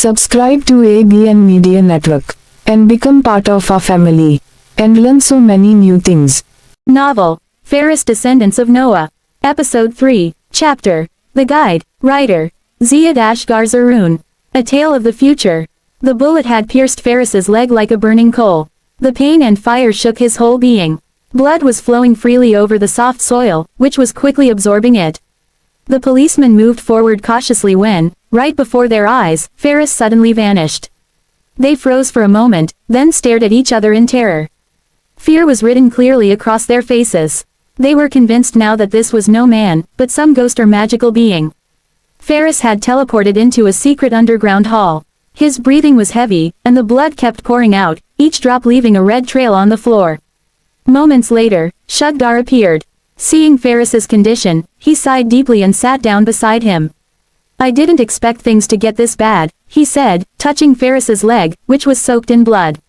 Subscribe to ABN Media Network and become part of our family and learn so many new things. Novel, Faaris Descendants of Noah. Episode 3, Chapter, The Guide, Writer, Ziad Ashgar-Zaroon. A Tale of the Future. The bullet had pierced Faaris's leg like a burning coal. The pain and fire shook his whole being. Blood was flowing freely over the soft soil, which was quickly absorbing it. The policeman moved forward cautiously when, right before their eyes, Faaris suddenly vanished. They froze for a moment, then stared at each other in terror. Fear was written clearly across their faces. They were convinced now that this was no man, but some ghost or magical being. Faaris had teleported into a secret underground hall. His breathing was heavy, and the blood kept pouring out, each drop leaving a red trail on the floor. Moments later, Shugdar appeared. Seeing Faaris's condition, he sighed deeply and sat down beside him. "I didn't expect things to get this bad," he said, touching Faaris's leg, which was soaked in blood.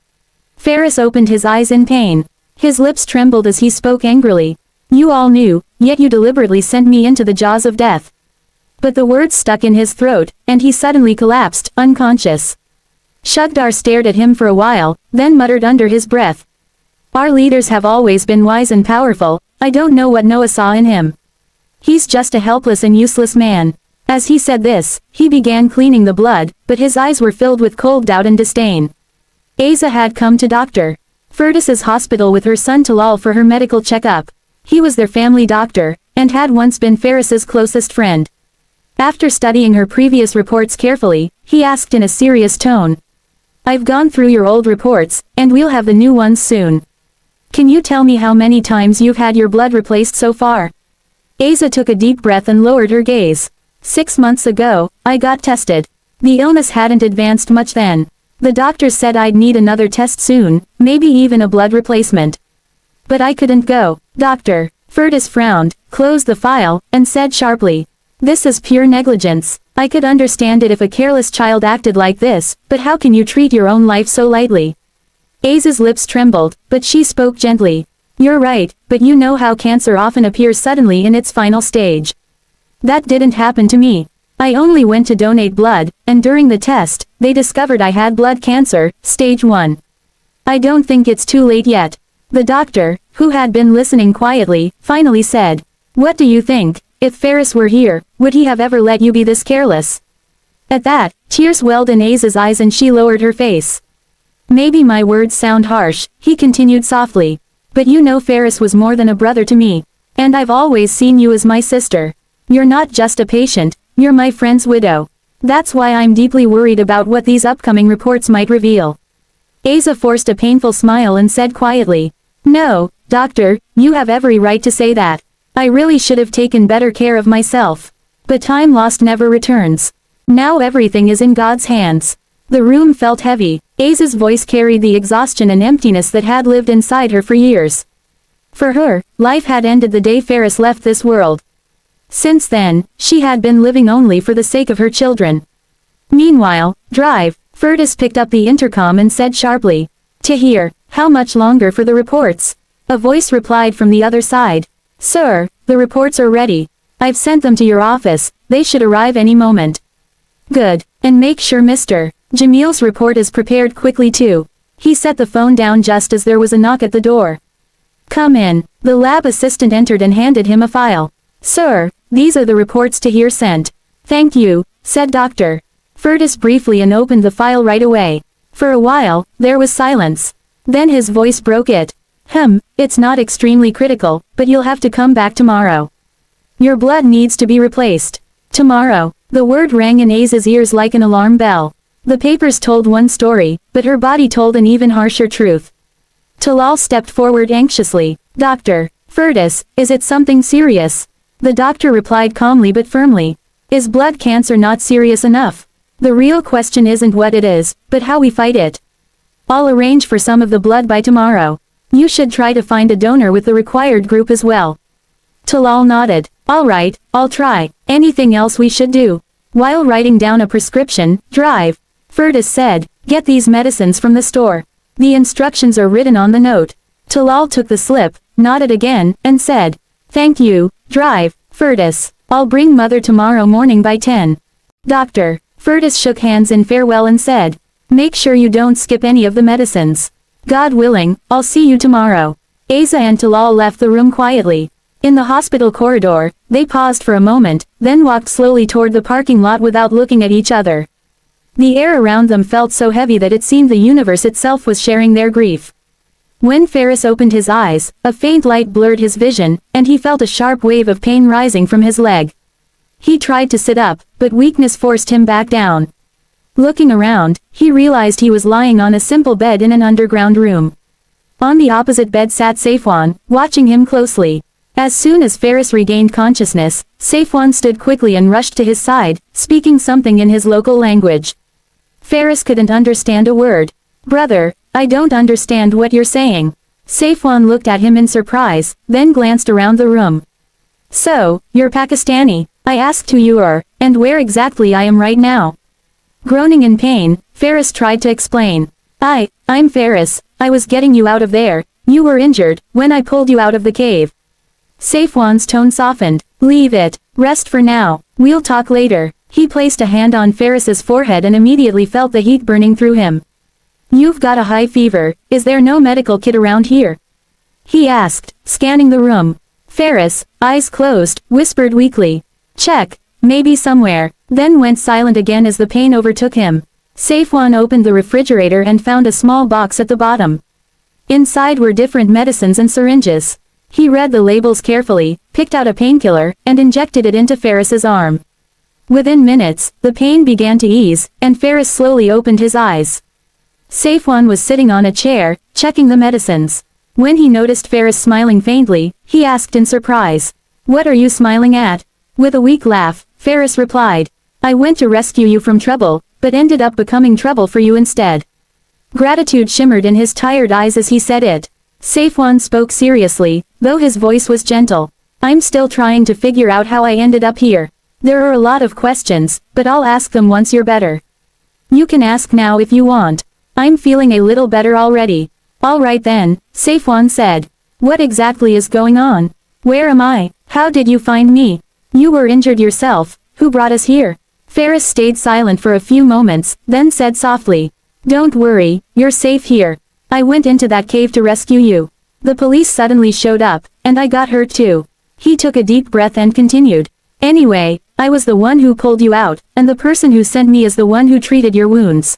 Faaris opened his eyes in pain. His lips trembled as he spoke angrily. "You all knew, yet you deliberately sent me into the jaws of death." But the words stuck in his throat, and he suddenly collapsed, unconscious. Shugdar stared at him for a while, then muttered under his breath. "Our leaders have always been wise and powerful. I don't know what Noah saw in him. He's just a helpless and useless man." As he said this, he began cleaning the blood, but his eyes were filled with cold doubt and disdain. Asa had come to Dr. Faaris's hospital with her son Talal for her medical checkup. He was their family doctor, and had once been Faaris's closest friend. After studying her previous reports carefully, he asked in a serious tone. "I've gone through your old reports, and we'll have the new ones soon. Can you tell me how many times you've had your blood replaced so far?" Asa took a deep breath and lowered her gaze. 6 months ago, I got tested. The illness hadn't advanced much then. The doctors said I'd need another test soon, maybe even a blood replacement. But I couldn't go." Dr. Faaris frowned, closed the file, and said sharply, "This is pure negligence. I could understand it if a careless child acted like this, but how can you treat your own life so lightly?" Asa's lips trembled, but she spoke gently. "You're right, but you know how cancer often appears suddenly in its final stage. That didn't happen to me. I only went to donate blood, and during the test, they discovered I had blood cancer, stage 1. I don't think it's too late yet." The doctor, who had been listening quietly, finally said, "What do you think? If Faaris were here, would he have ever let you be this careless?" At that, tears welled in Asa's eyes and she lowered her face. "Maybe my words sound harsh," he continued softly. "But you know Faaris was more than a brother to me. And I've always seen you as my sister. You're not just a patient, you're my friend's widow. That's why I'm deeply worried about what these upcoming reports might reveal." Asa forced a painful smile and said quietly, "No, doctor, you have every right to say that. I really should have taken better care of myself. But time lost never returns. Now everything is in God's hands." The room felt heavy. Asa's voice carried the exhaustion and emptiness that had lived inside her for years. For her, life had ended the day Faaris left this world. Since then, she had been living only for the sake of her children. Meanwhile, Drive, Faaris picked up the intercom and said sharply, "Tahir, how much longer for the reports?" A voice replied from the other side. "Sir, the reports are ready. I've sent them to your office, they should arrive any moment." "Good, and make sure Mr. Jamil's report is prepared quickly too." He set the phone down just as there was a knock at the door. "Come in." The lab assistant entered and handed him a file. "Sir, these are the reports Tahir sent." "Thank you," said Dr. Faaris briefly and opened the file right away. For a while, there was silence. Then his voice broke it. It's not extremely critical, but you'll have to come back tomorrow. Your blood needs to be replaced." "Tomorrow." The word rang in Asa's ears like an alarm bell. The papers told one story, but her body told an even harsher truth. Talal stepped forward anxiously. "Dr. Faaris, is it something serious?" The doctor replied calmly but firmly. "Is blood cancer not serious enough? The real question isn't what it is, but how we fight it. I'll arrange for some of the blood by tomorrow. You should try to find a donor with the required group as well." Talal nodded. "All right, I'll try. Anything else we should do?" While writing down a prescription, Drive, Faaris said, "Get these medicines from the store. The instructions are written on the note." Talal took the slip, nodded again, and said, "Thank you, Drive, Faaris. I'll bring Mother tomorrow morning by 10. Dr. Faaris shook hands in farewell and said, "Make sure you don't skip any of the medicines. God willing, I'll see you tomorrow." Asa and Talal left the room quietly. In the hospital corridor, they paused for a moment, then walked slowly toward the parking lot without looking at each other. The air around them felt so heavy that it seemed the universe itself was sharing their grief. When Faaris opened his eyes, a faint light blurred his vision, and he felt a sharp wave of pain rising from his leg. He tried to sit up, but weakness forced him back down. Looking around, he realized he was lying on a simple bed in an underground room. On the opposite bed sat Saifwan, watching him closely. As soon as Faaris regained consciousness, Saifwan stood quickly and rushed to his side, speaking something in his local language. Faaris couldn't understand a word. "Brother, I don't understand what you're saying." Saifwan looked at him in surprise, then glanced around the room. "So, you're Pakistani. I asked who you are, and where exactly I am right now." Groaning in pain, Faaris tried to explain. I'm Faaris. I was getting you out of there. You were injured when I pulled you out of the cave." Saifwan's tone softened. "Leave it. Rest for now. We'll talk later." He placed a hand on Faaris's forehead and immediately felt the heat burning through him. "You've got a high fever. Is there no medical kit around here?" he asked, scanning the room. Faaris, eyes closed, whispered weakly, "Check. Maybe somewhere," then went silent again as the pain overtook him. Saifwan opened the refrigerator and found a small box at the bottom. Inside were different medicines and syringes. He read the labels carefully, picked out a painkiller, and injected it into Faaris's arm. Within minutes, the pain began to ease, and Faaris slowly opened his eyes. Saifwan was sitting on a chair, checking the medicines. When he noticed Faaris smiling faintly, he asked in surprise, "What are you smiling at?" With a weak laugh, Faaris replied, "I went to rescue you from trouble, but ended up becoming trouble for you instead." Gratitude shimmered in his tired eyes as he said it. Saifwan spoke seriously, though his voice was gentle. "I'm still trying to figure out how I ended up here. There are a lot of questions, but I'll ask them once you're better." "You can ask now if you want. I'm feeling a little better already." "All right then," Saifwan said. "What exactly is going on? Where am I? How did you find me? You were injured yourself. Who brought us here?" Faaris stayed silent for a few moments, then said softly, "Don't worry, you're safe here. I went into that cave to rescue you. The police suddenly showed up, and I got hurt too." He took a deep breath and continued, "Anyway, I was the one who pulled you out, and the person who sent me is the one who treated your wounds.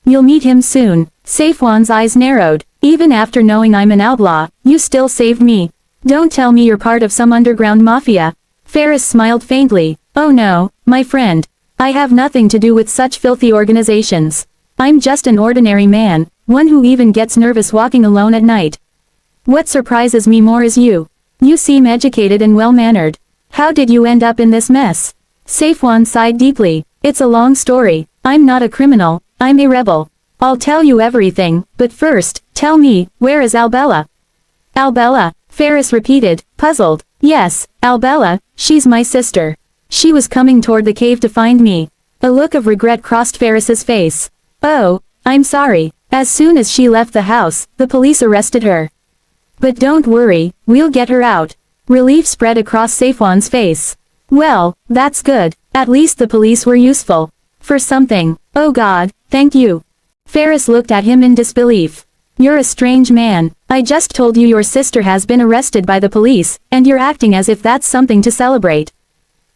You'll meet him soon." Saifwan's eyes narrowed. "Even after knowing I'm an outlaw, you still saved me. Don't tell me you're part of some underground mafia." Faaris smiled faintly. "Oh no, my friend. I have nothing to do with such filthy organizations. I'm just an ordinary man, one who even gets nervous walking alone at night. What surprises me more is you. You seem educated and well-mannered. How did you end up in this mess?" Saifwan sighed deeply. "It's a long story. I'm not a criminal, I'm a rebel. I'll tell you everything, but first, tell me, where is Albella?" "Albella?" Faaris repeated, puzzled. "Yes, Albella, she's my sister. She was coming toward the cave to find me." A look of regret crossed Faaris's face. "Oh, I'm sorry. As soon as she left the house, the police arrested her. But don't worry, we'll get her out." Relief spread across Saifwan's face. "Well, that's good. At least the police were useful. For something. Oh God, thank you." Faaris looked at him in disbelief. "You're a strange man. I just told you your sister has been arrested by the police, and you're acting as if that's something to celebrate."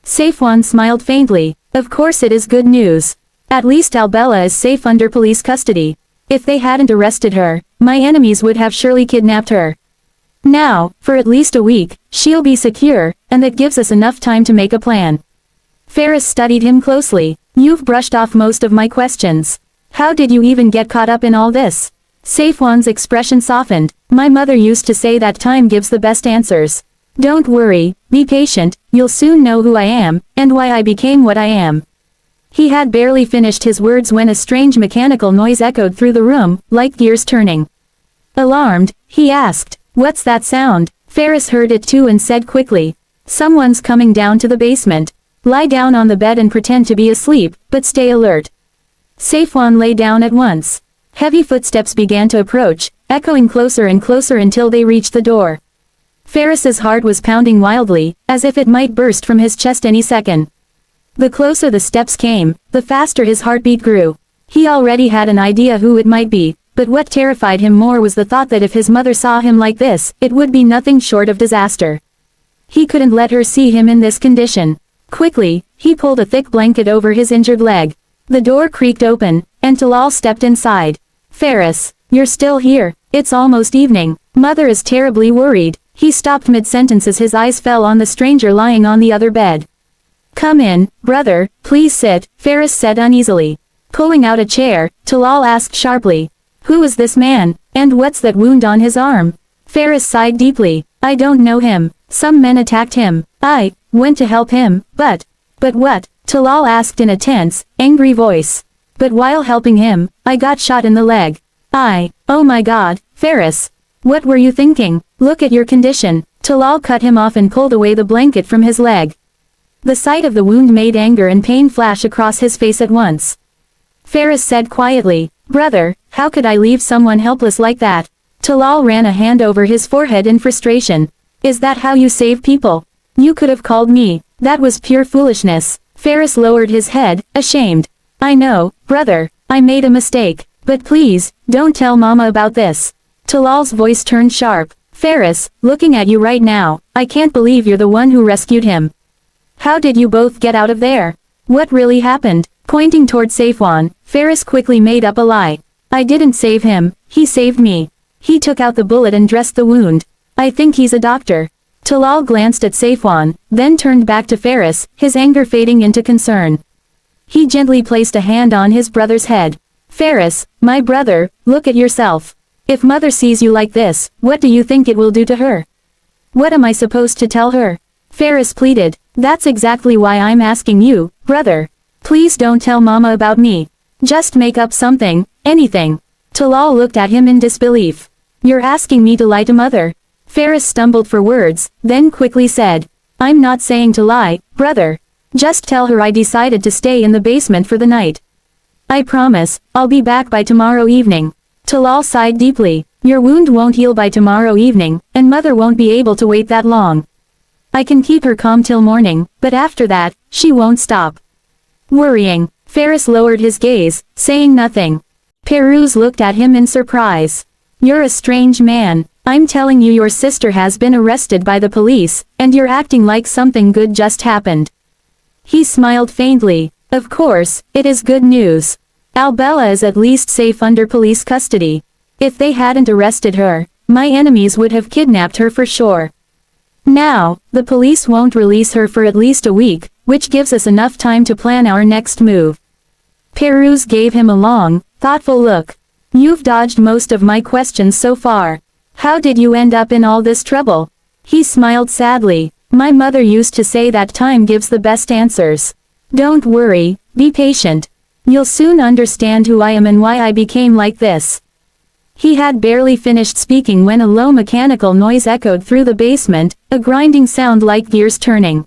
Saifwan smiled faintly. "Of course it is good news. At least Albella is safe under police custody. If they hadn't arrested her, my enemies would have surely kidnapped her. Now, for at least a week, she'll be secure, and that gives us enough time to make a plan." Faaris studied him closely. "You've brushed off most of my questions. How did you even get caught up in all this?" Saifwan's expression softened. "My mother used to say that time gives the best answers. Don't worry, be patient, you'll soon know who I am, and why I became what I am." He had barely finished his words when a strange mechanical noise echoed through the room, like gears turning. Alarmed, he asked, "What's that sound?" Faaris heard it too and said quickly, "Someone's coming down to the basement. Lie down on the bed and pretend to be asleep, but stay alert." Saifwan lay down at once. Heavy footsteps began to approach, echoing closer and closer until they reached the door. Faaris's heart was pounding wildly, as if it might burst from his chest any second. The closer the steps came, the faster his heartbeat grew. He already had an idea who it might be, but what terrified him more was the thought that if his mother saw him like this, it would be nothing short of disaster. He couldn't let her see him in this condition. Quickly, he pulled a thick blanket over his injured leg. The door creaked open, and Talal stepped inside. "Faaris, you're still here. It's almost evening. Mother is terribly worried." He stopped mid-sentence as his eyes fell on the stranger lying on the other bed. "Come in, brother, please sit," Faaris said uneasily. Pulling out a chair, Talal asked sharply. "Who is this man, and what's that wound on his arm?" Faaris sighed deeply. "I don't know him. Some men attacked him. I went to help him, but what?" Talal asked in a tense, angry voice. "But while helping him, I got shot in the leg. Oh my God, Faaris. What were you thinking? Look at your condition." Talal cut him off and pulled away the blanket from his leg. The sight of the wound made anger and pain flash across his face at once. Faaris said quietly, "Brother, how could I leave someone helpless like that?" Talal ran a hand over his forehead in frustration. "Is that how you save people? You could have called me. That was pure foolishness." Faaris lowered his head, ashamed. "I know, brother, I made a mistake, but please, don't tell Mama about this." Talal's voice turned sharp. "Faaris, looking at you right now, I can't believe you're the one who rescued him. How did you both get out of there? What really happened?" Pointing toward Saifwan, Faaris quickly made up a lie. "I didn't save him, he saved me. He took out the bullet and dressed the wound. I think he's a doctor." Talal glanced at Saifwan, then turned back to Faaris, his anger fading into concern. He gently placed a hand on his brother's head. "Faaris, my brother, look at yourself. If Mother sees you like this, what do you think it will do to her? What am I supposed to tell her?" Faaris pleaded. "That's exactly why I'm asking you, brother. Please don't tell Mama about me. Just make up something, anything." Talal looked at him in disbelief. "You're asking me to lie to Mother?" Faaris stumbled for words, then quickly said, "I'm not saying to lie, brother. Just tell her I decided to stay in the basement for the night. I promise, I'll be back by tomorrow evening." Talal sighed deeply. "Your wound won't heal by tomorrow evening, and Mother won't be able to wait that long. I can keep her calm till morning, but after that, she won't stop worrying." Faaris lowered his gaze, saying nothing. Peruz looked at him in surprise. "You're a strange man. I'm telling you your sister has been arrested by the police, and you're acting like something good just happened." He smiled faintly. "Of course, it is good news. Albella is at least safe under police custody. If they hadn't arrested her, my enemies would have kidnapped her for sure. Now, the police won't release her for at least a week, which gives us enough time to plan our next move." Peruz gave him a long, thoughtful look. "You've dodged most of my questions so far. How did you end up in all this trouble?" He smiled sadly. "My mother used to say that time gives the best answers. Don't worry, be patient. You'll soon understand who I am and why I became like this." He had barely finished speaking when a low mechanical noise echoed through the basement, a grinding sound like gears turning.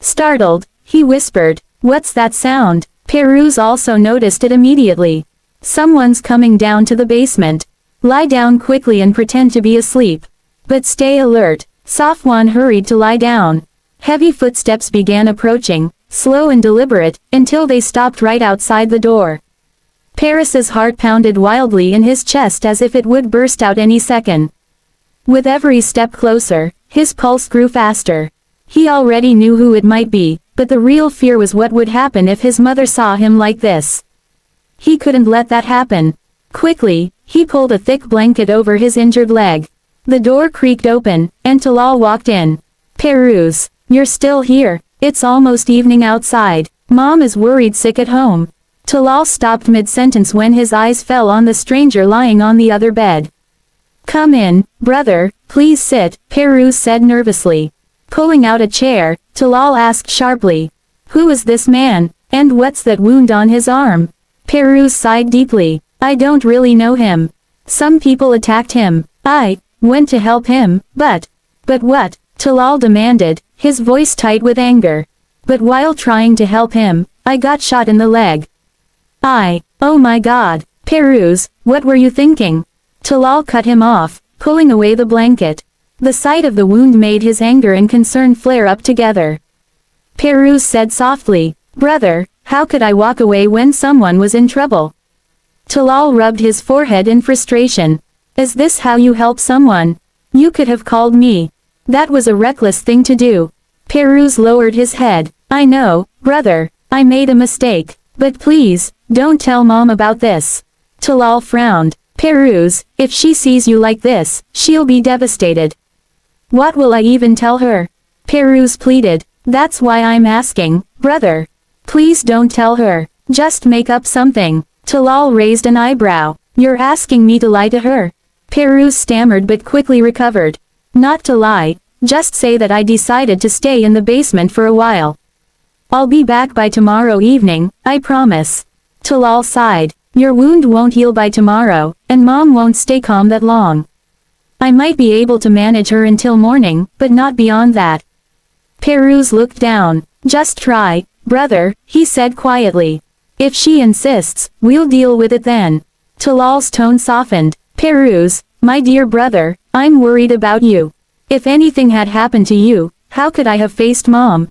Startled, he whispered, "What's that sound?" Peruz also noticed it immediately. "Someone's coming down to the basement. Lie down quickly and pretend to be asleep. But stay alert." Safwan hurried to lie down. Heavy footsteps began approaching, slow and deliberate, until they stopped right outside the door. Paris's heart pounded wildly in his chest as if it would burst out any second. With every step closer, his pulse grew faster. He already knew who it might be, but the real fear was what would happen if his mother saw him like this. He couldn't let that happen. Quickly, he pulled a thick blanket over his injured leg. The door creaked open, and Talal walked in. "Peruz, you're still here. It's almost evening outside. Mom is worried sick at home." Talal stopped mid-sentence when his eyes fell on the stranger lying on the other bed. "Come in, brother, please sit," Peruz said nervously. Pulling out a chair, Talal asked sharply, "Who is this man, and what's that wound on his arm?" Peruz sighed deeply. "I don't really know him. Some people attacked him. I went to help him, but what?" Talal demanded, his voice tight with anger. "But while trying to help him, I got shot in the leg. Oh my God, Peruz, what were you thinking?" Talal cut him off, pulling away the blanket. The sight of the wound made his anger and concern flare up together. Peruz said softly, Brother, how could I walk away when someone was in trouble? Talal rubbed his forehead in frustration. Is this how you help someone? You could have called me. That was a reckless thing to do. Peruz lowered his head. I know, brother, I made a mistake. But please, don't tell Mom about this. Talal frowned. Peruz, if she sees you like this, she'll be devastated. What will I even tell her? Peruz pleaded. That's why I'm asking, brother. Please don't tell her. Just make up something. Talal raised an eyebrow. You're asking me to lie to her? Peruz stammered but quickly recovered. Not to lie, just say that I decided to stay in the basement for a while. I'll be back by tomorrow evening, I promise. Talal sighed. Your wound won't heal by tomorrow, and Mom won't stay calm that long. I might be able to manage her until morning, but not beyond that. Peruz looked down. Just try, brother, he said quietly. If she insists, we'll deal with it then. Talal's tone softened. Peruz, my dear brother, I'm worried about you. If anything had happened to you, how could I have faced Mom?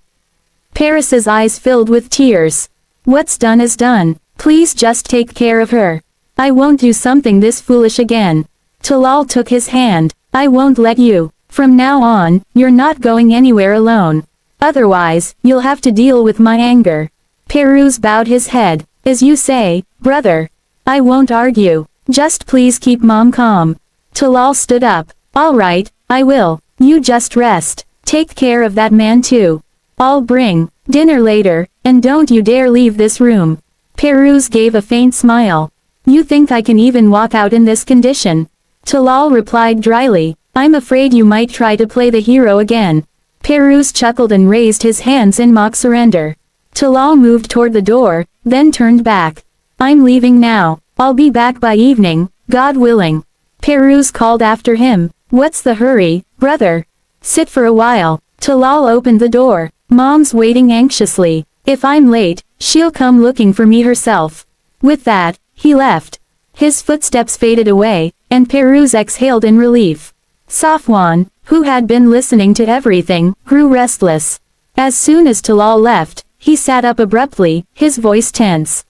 Paris's eyes filled with tears. What's done is done. Please just take care of her. I won't do something this foolish again. Talal took his hand. I won't let you. From now on, you're not going anywhere alone. Otherwise, you'll have to deal with my anger. Peruz bowed his head. As you say, brother. I won't argue. Just please keep Mom calm. Talal stood up. All right, I will. You just rest. Take care of that man too. I'll bring dinner later, and don't you dare leave this room. Peruz gave a faint smile. You think I can even walk out in this condition? Talal replied dryly. I'm afraid you might try to play the hero again. Peruz chuckled and raised his hands in mock surrender. Talal moved toward the door, then turned back. I'm leaving now. I'll be back by evening, God willing. Peruz called after him. What's the hurry, brother? Sit for a while. Talal opened the door. Mom's waiting anxiously. If I'm late, she'll come looking for me herself. With that, he left. His footsteps faded away, and Peruz exhaled in relief. Safwan, who had been listening to everything, grew restless. As soon as Talal left, he sat up abruptly, his voice tense.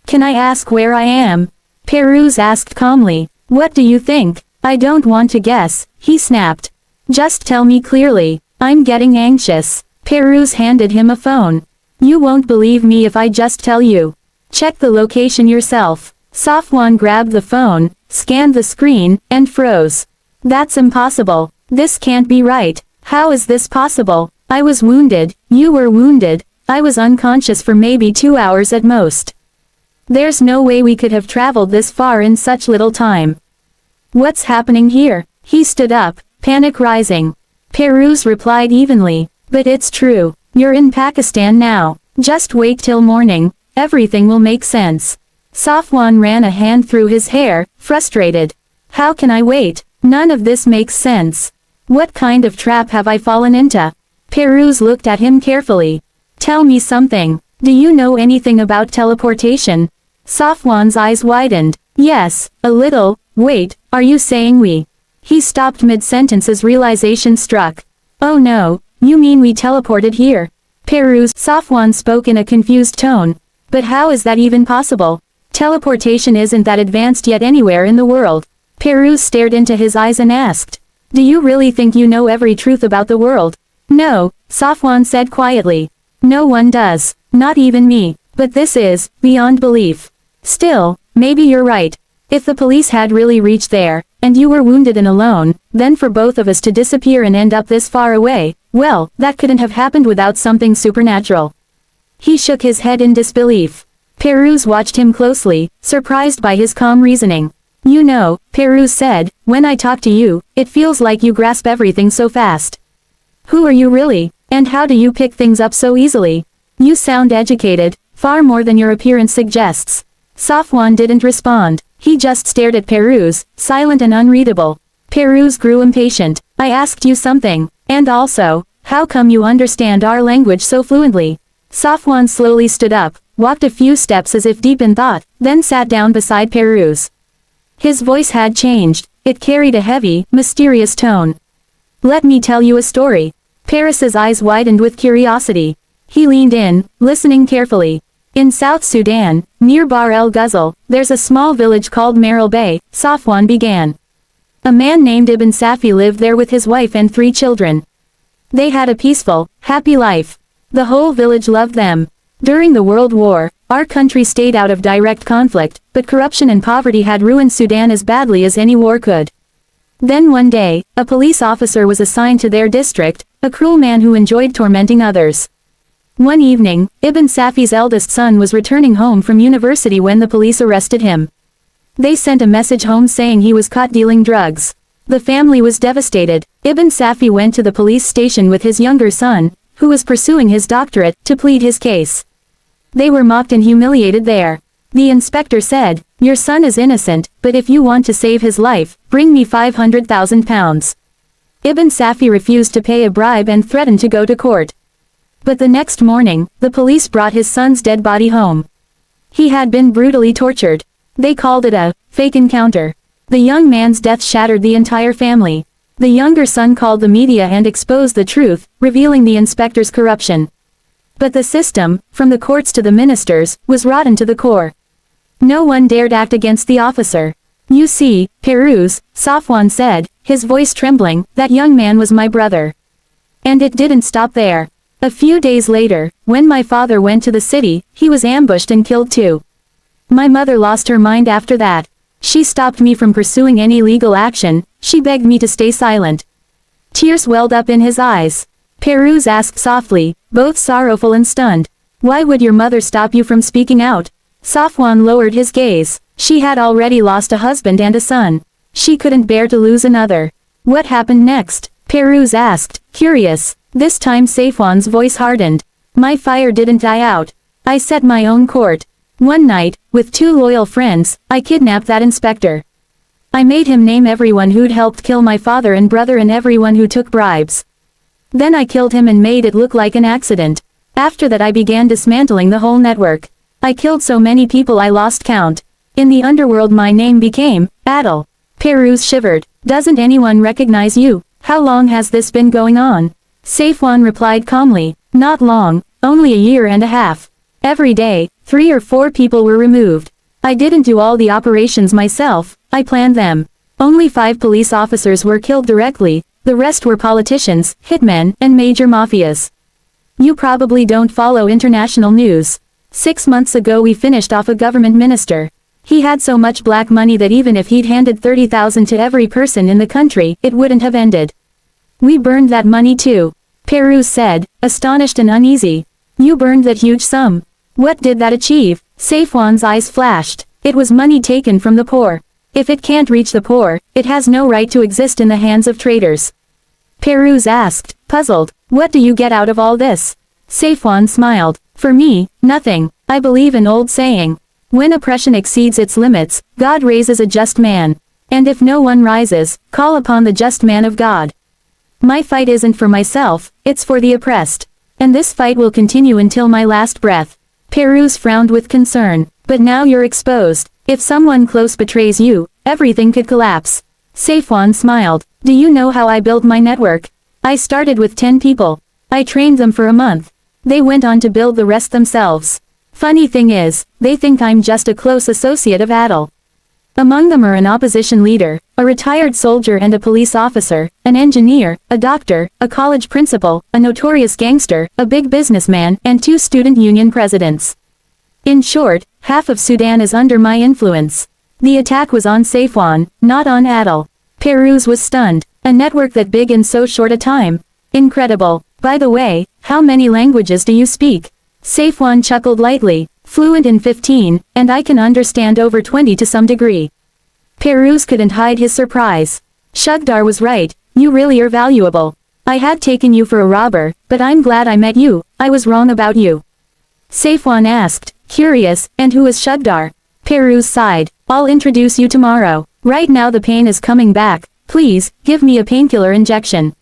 Can I ask where I am? Peruz asked calmly. What do you think? I don't want to guess, he snapped. Just tell me clearly. I'm getting anxious. Peruz handed him a phone. You won't believe me if I just tell you. Check the location yourself. Safwan grabbed the phone, scanned the screen, and froze. That's impossible. This can't be right. How is this possible? I was wounded, you were wounded, I was unconscious for maybe 2 hours at most. There's no way we could have traveled this far in such little time. What's happening here? He stood up, panic rising. Peruz replied evenly. But it's true. You're in Pakistan now. Just wait till morning, everything will make sense. Safwan ran a hand through his hair, frustrated. How can I wait? None of this makes sense. What kind of trap have I fallen into? Peruz looked at him carefully. Tell me something. Do you know anything about teleportation? Safwan's eyes widened. Yes, a little. Wait, are you saying we? He stopped mid-sentence as realization struck. Oh no, you mean we teleported here? Peruz, Safwan spoke in a confused tone. But how is that even possible? Teleportation isn't that advanced yet anywhere in the world. Peruz stared into his eyes and asked. Do you really think you know every truth about the world? No, Safwan said quietly. No one does. Not even me. But this is beyond belief. Still, maybe you're right. If the police had really reached there, and you were wounded and alone, then for both of us to disappear and end up this far away, well, that couldn't have happened without something supernatural. He shook his head in disbelief. Peruz watched him closely, surprised by his calm reasoning. You know, Peruz said, when I talk to you, it feels like you grasp everything so fast. Who are you really, and how do you pick things up so easily? You sound educated, far more than your appearance suggests. Safwan didn't respond. He just stared at Peruz, silent and unreadable. Peruz grew impatient. I asked you something, and also, how come you understand our language so fluently? Safwan slowly stood up, walked a few steps as if deep in thought, then sat down beside Peruz. His voice had changed. It carried a heavy, mysterious tone. Let me tell you a story. Paris's eyes widened with curiosity. He leaned in, listening carefully. In South Sudan, near Bahr el Ghazal, there's a small village called Meral Bay, Safwan began. A man named Ibn Safi lived there with his wife and 3 children. They had a peaceful, happy life. The whole village loved them. During the World War, our country stayed out of direct conflict, but corruption and poverty had ruined Sudan as badly as any war could. Then one day, a police officer was assigned to their district, a cruel man who enjoyed tormenting others. One evening, Ibn Safi's eldest son was returning home from university when the police arrested him. They sent a message home saying he was caught dealing drugs. The family was devastated. Ibn Safi went to the police station with his younger son, who was pursuing his doctorate, to plead his case. They were mocked and humiliated there. The inspector said, "Your son is innocent, but if you want to save his life, bring me £500,000. Ibn Safi refused to pay a bribe and threatened to go to court. But the next morning, the police brought his son's dead body home. He had been brutally tortured. They called it a fake encounter. The young man's death shattered the entire family. The younger son called the media and exposed the truth, revealing the inspector's corruption. But the system, from the courts to the ministers, was rotten to the core. No one dared act against the officer. You see, Peruz, Safwan said, his voice trembling, that young man was my brother. And it didn't stop there. A few days later, when my father went to the city, he was ambushed and killed too. My mother lost her mind after that. She stopped me from pursuing any legal action, she begged me to stay silent. Tears welled up in his eyes. Peruz asked softly, both sorrowful and stunned. Why would your mother stop you from speaking out? Safwan lowered his gaze. She had already lost a husband and a son. She couldn't bear to lose another. What happened next? Peruz asked, curious. This time Safwan's voice hardened. My fire didn't die out. I set my own court. One night, with 2 loyal friends, I kidnapped that inspector. I made him name everyone who'd helped kill my father and brother and everyone who took bribes. Then I killed him and made it look like an accident. After that I began dismantling the whole network. I killed so many people I lost count. In the underworld my name became Adil. Peruz shivered. Doesn't anyone recognize you? How long has this been going on? Safwan replied calmly, not long, only a year and a half. Every day, 3 or 4 people were removed. I didn't do all the operations myself, I planned them. Only 5 police officers were killed directly, the rest were politicians, hitmen, and major mafias. You probably don't follow international news. 6 months ago we finished off a government minister. He had so much black money that even if he'd handed 30,000 to every person in the country, it wouldn't have ended. We burned that money too. Peruz said, astonished and uneasy. You burned that huge sum. What did that achieve? Safwan's eyes flashed. It was money taken from the poor. If it can't reach the poor, it has no right to exist in the hands of traitors. Peruz asked, puzzled, what do you get out of all this? Safwan smiled. For me, nothing. I believe an old saying. When oppression exceeds its limits, God raises a just man. And if no one rises, call upon the just man of God. My fight isn't for myself, it's for the oppressed. And this fight will continue until my last breath. Peruz frowned with concern. But now you're exposed. If someone close betrays you, everything could collapse. Safwan smiled. Do you know how I built my network? I started with 10 people. I trained them for a month. They went on to build the rest themselves. Funny thing is, they think I'm just a close associate of Adil. Among them are an opposition leader, a retired soldier and a police officer, an engineer, a doctor, a college principal, a notorious gangster, a big businessman, and 2 student union presidents. In short, half of Sudan is under my influence. The attack was on Safwan, not on Adil. Peruz was stunned. A network that big in so short a time. Incredible. By the way, how many languages do you speak? Safwan chuckled lightly. Fluent in 15, and I can understand over 20 to some degree. Peruz couldn't hide his surprise. Shugdar was right, you really are valuable. I had taken you for a robber, but I'm glad I met you, I was wrong about you. Safwan asked, curious, and who is Shugdar? Peruz sighed, I'll introduce you tomorrow. Right now the pain is coming back, please, give me a painkiller injection.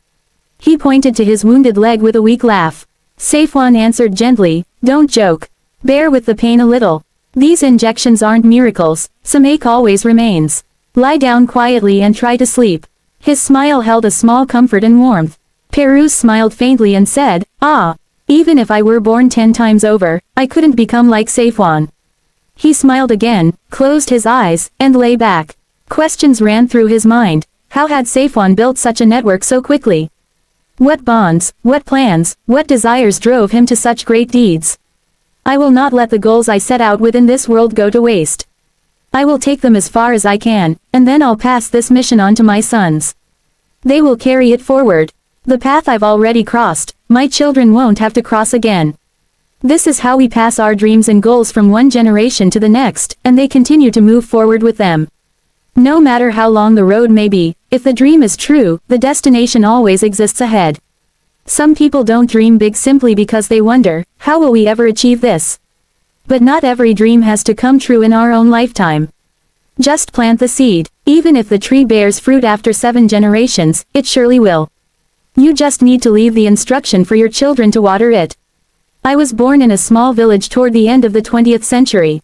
He pointed to his wounded leg with a weak laugh. Safwan answered gently, don't joke. Bear with the pain a little. These injections aren't miracles, some ache always remains. Lie down quietly and try to sleep. His smile held a small comfort and warmth. Peruz smiled faintly and said, ah. Even if I were born 10 times over, I couldn't become like Saifwan. He smiled again, closed his eyes, and lay back. Questions ran through his mind. How had Saifwan built such a network so quickly? What bonds, what plans, what desires drove him to such great deeds? I will not let the goals I set out within this world go to waste. I will take them as far as I can, and then I'll pass this mission on to my sons. They will carry it forward. The path I've already crossed, my children won't have to cross again. This is how we pass our dreams and goals from one generation to the next, and they continue to move forward with them. No matter how long the road may be, if the dream is true, the destination always exists ahead. Some people don't dream big simply because they wonder, how will we ever achieve this? But not every dream has to come true in our own lifetime. Just plant the seed. Even if the tree bears fruit after 7 generations, it surely will. You just need to leave the instruction for your children to water it. I was born in a small village toward the end of the 20th century.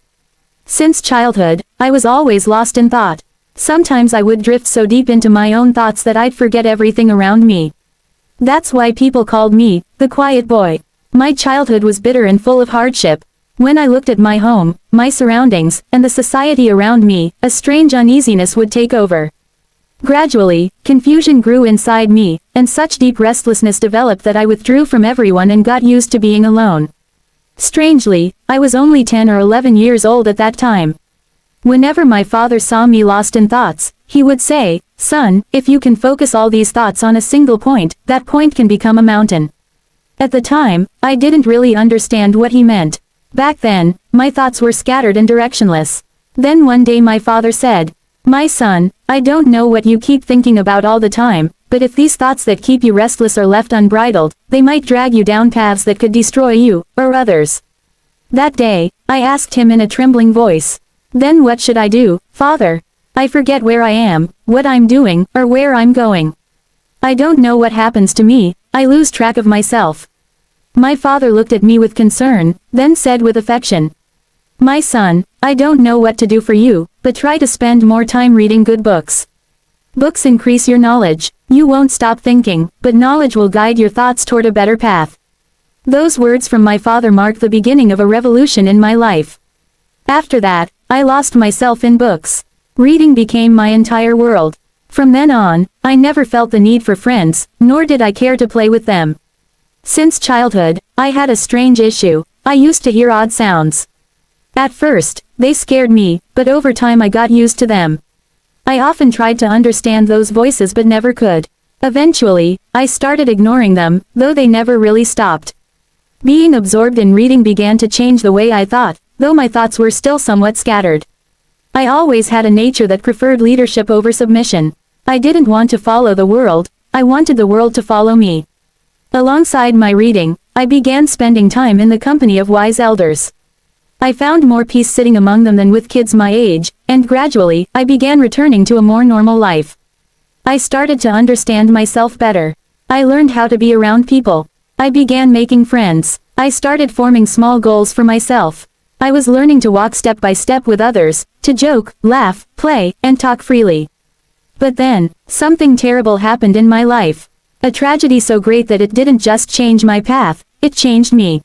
Since childhood, I was always lost in thought. Sometimes I would drift so deep into my own thoughts that I'd forget everything around me. That's why people called me, the quiet boy. My childhood was bitter and full of hardship. When I looked at my home, my surroundings, and the society around me, a strange uneasiness would take over. Gradually, confusion grew inside me, and such deep restlessness developed that I withdrew from everyone and got used to being alone. Strangely, I was only 10 or 11 years old at that time. Whenever my father saw me lost in thoughts, he would say, "Son, if you can focus all these thoughts on a single point, that point can become a mountain." At the time, I didn't really understand what he meant. Back then, my thoughts were scattered and directionless. Then one day my father said, "My son, I don't know what you keep thinking about all the time, but if these thoughts that keep you restless are left unbridled, they might drag you down paths that could destroy you, or others." That day, I asked him in a trembling voice, "Then what should I do, Father? I forget where I am, what I'm doing, or where I'm going. I don't know what happens to me, I lose track of myself." My father looked at me with concern, then said with affection, "My son, I don't know what to do for you, but try to spend more time reading good books. Books increase your knowledge. You won't stop thinking, but knowledge will guide your thoughts toward a better path." Those words from my father marked the beginning of a revolution in my life. After that, I lost myself in books. Reading became my entire world. From then on, I never felt the need for friends, nor did I care to play with them. Since childhood, I had a strange issue. I used to hear odd sounds. At first, they scared me, but over time I got used to them. I often tried to understand those voices but never could. Eventually, I started ignoring them, though they never really stopped. Being absorbed in reading began to change the way I thought, though my thoughts were still somewhat scattered. I always had a nature that preferred leadership over submission. I didn't want to follow the world, I wanted the world to follow me. Alongside my reading, I began spending time in the company of wise elders. I found more peace sitting among them than with kids my age, and gradually, I began returning to a more normal life. I started to understand myself better. I learned how to be around people. I began making friends. I started forming small goals for myself. I was learning to walk step by step with others, to joke, laugh, play, and talk freely. But then, something terrible happened in my life. A tragedy so great that it didn't just change my path, it changed me.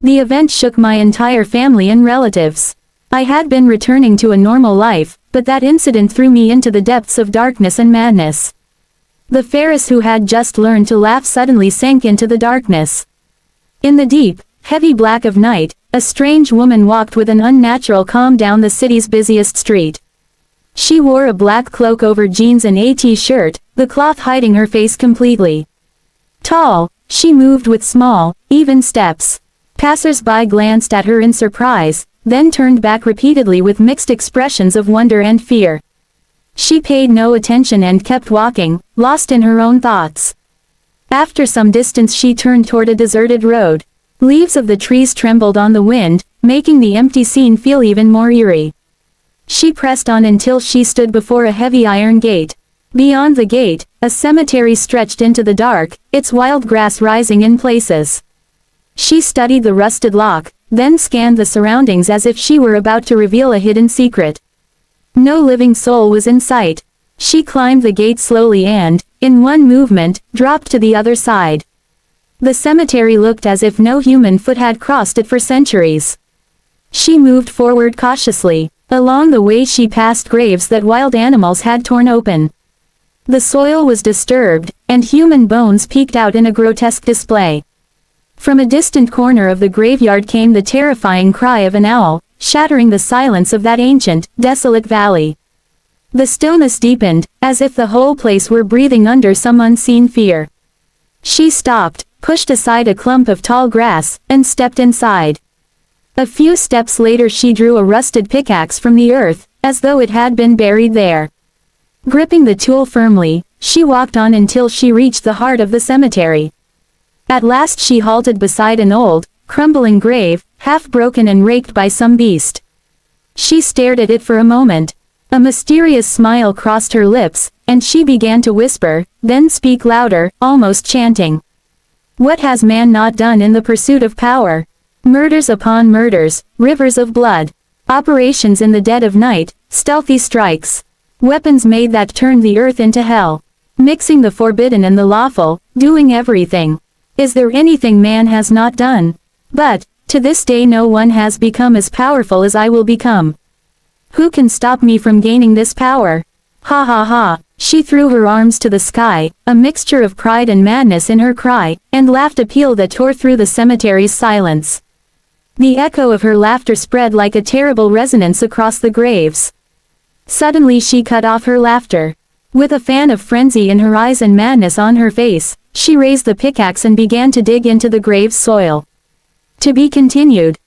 The event shook my entire family and relatives. I had been returning to a normal life, but that incident threw me into the depths of darkness and madness. The Faaris who had just learned to laugh suddenly sank into the darkness. In the deep, heavy black of night, a strange woman walked with an unnatural calm down the city's busiest street. She wore a black cloak over jeans and a t-shirt, the cloth hiding her face completely. Tall, she moved with small, even steps. Passers-by glanced at her in surprise, then turned back repeatedly with mixed expressions of wonder and fear. She paid no attention and kept walking, lost in her own thoughts. After some distance she turned toward a deserted road. Leaves of the trees trembled on the wind, making the empty scene feel even more eerie. She pressed on until she stood before a heavy iron gate. Beyond the gate, a cemetery stretched into the dark, its wild grass rising in places. She studied the rusted lock, then scanned the surroundings as if she were about to reveal a hidden secret. No living soul was in sight. She climbed the gate slowly and, in one movement, dropped to the other side. The cemetery looked as if no human foot had crossed it for centuries. She moved forward cautiously. Along the way she passed graves that wild animals had torn open. The soil was disturbed, and human bones peeked out in a grotesque display. From a distant corner of the graveyard came the terrifying cry of an owl, shattering the silence of that ancient, desolate valley. The stillness deepened, as if the whole place were breathing under some unseen fear. She stopped, pushed aside a clump of tall grass, and stepped inside. A few steps later she drew a rusted pickaxe from the earth, as though it had been buried there. Gripping the tool firmly, she walked on until she reached the heart of the cemetery. At last she halted beside an old, crumbling grave, half broken and raked by some beast. She stared at it for a moment. A mysterious smile crossed her lips, and she began to whisper, then speak louder, almost chanting. What has man not done in the pursuit of power? Murders upon murders, rivers of blood. Operations in the dead of night, stealthy strikes. Weapons made that turned the earth into hell. Mixing the forbidden and the lawful, doing everything. Is there anything man has not done? But, to this day no one has become as powerful as I will become. Who can stop me from gaining this power? Ha ha ha. She threw her arms to the sky, a mixture of pride and madness in her cry, and laughed a peal that tore through the cemetery's silence. The echo of her laughter spread like a terrible resonance across the graves. Suddenly she cut off her laughter. With a fan of frenzy in her eyes and madness on her face, she raised the pickaxe and began to dig into the grave's soil. To be continued.